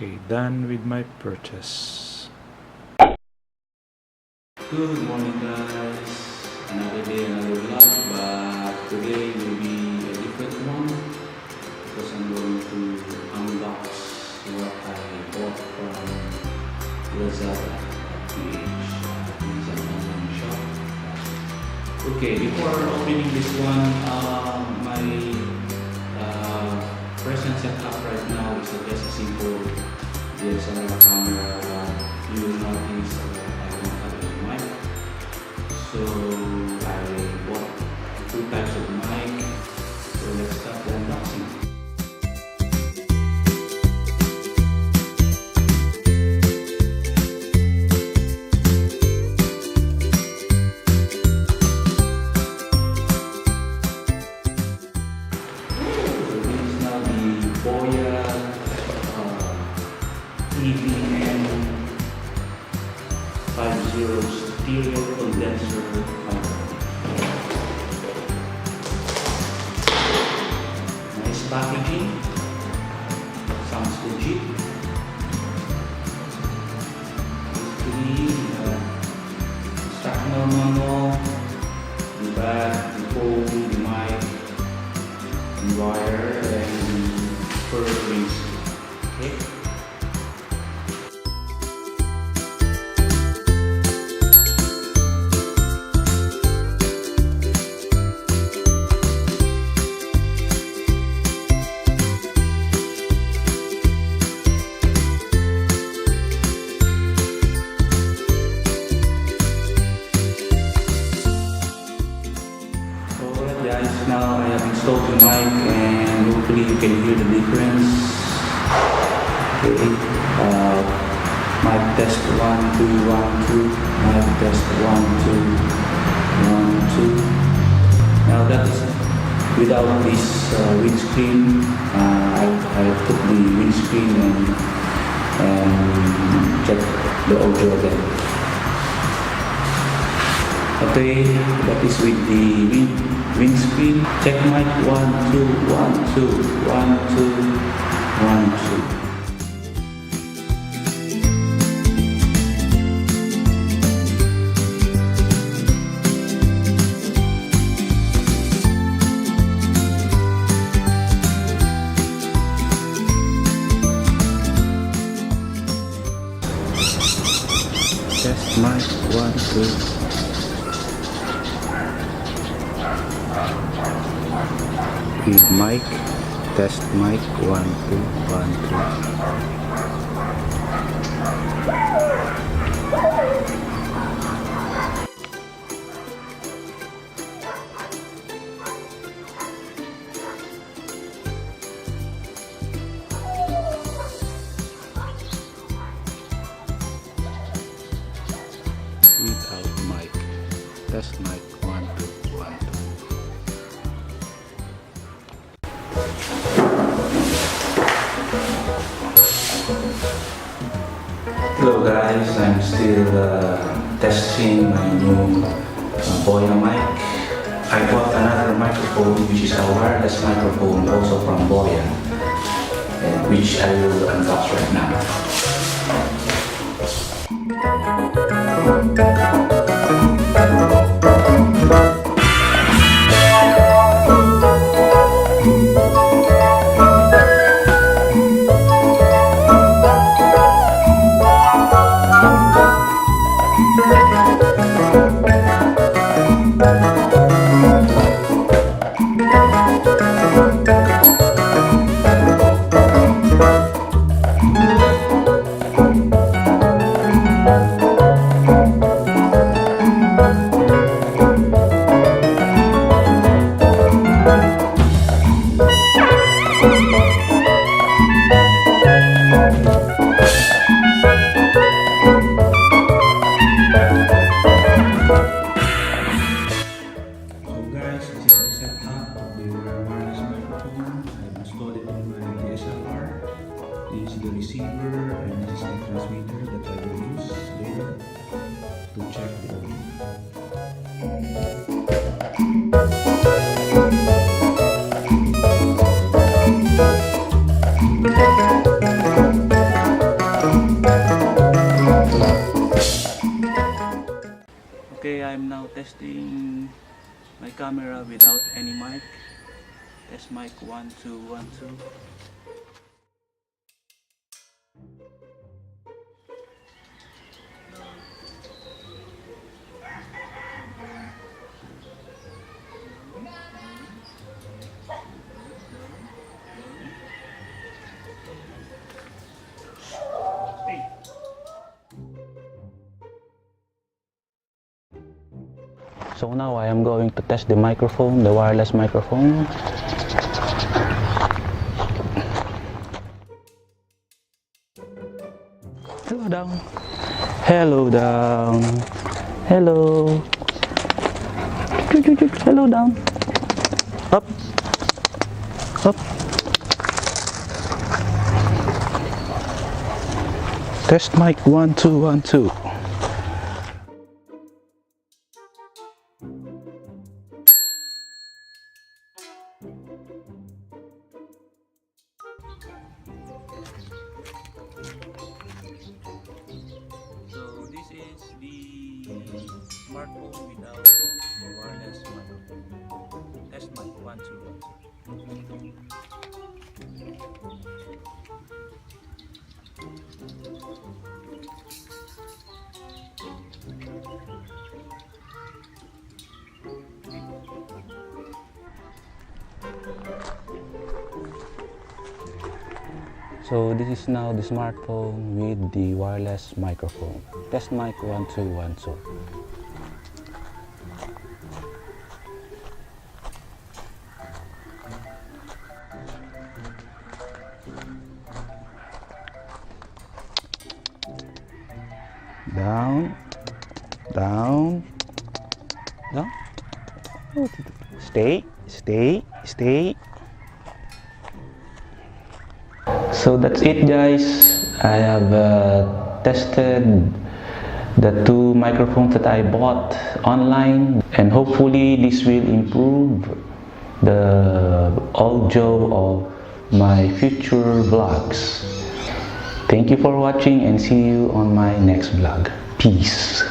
Okay, done with my purchase. Good morning guys, another day, another vlog, but today will be a different one because I'm going to unbox what I bought from Lazada PH, it's an online shop. Okay, before opening this one, my present setup right now is just a simple DSLR camera, but you will notice that I don't have any mic. So I bought two types of mic. So let's start the unboxing. Boya EVM 50 stereo condenser microphone. Nice packaging, sounds legit. Basically, instructional manual, the back, the phone, the mic, the wire, and for rings. Okay. Alright guys, now I have installed the mic and hopefully you can hear the difference. Okay, mic test 1 2 1 2, mic test 1 2 1 2. Now that is without this windscreen. I put the windscreen and check the audio again. Okay, that is with the windscreen. Check mic 1 2 1 2 1 2 1 2. Test mic 1 2. With mic, test mic 1 2 1 2. Without mic, test mic 1 2 1 2. Hello guys, I'm still testing my new Boya mic. I bought another microphone which is a wireless microphone also from Boya, which I will unbox right now. This is the receiver and this is the transmitter that I will use later to check the audio. testing my camera without any mic. Test mic 1 2 1 2. So now I am going to test the microphone, the wireless microphone. Hello down. Hello down. Hello. Hello down. Up. Up. Test mic 1 2 1 2. So this is the smartphone without the wireless microphone. Test mic 1 2 1 2. So this is now the smartphone with the wireless microphone. Test mic 1 2 1 2. Down, down, down. Stay, stay, stay. So that's it, guys. I have tested the two microphones that I bought online, and hopefully this will improve the audio of my future vlogs. Thank you for watching and see you on my next vlog. Peace.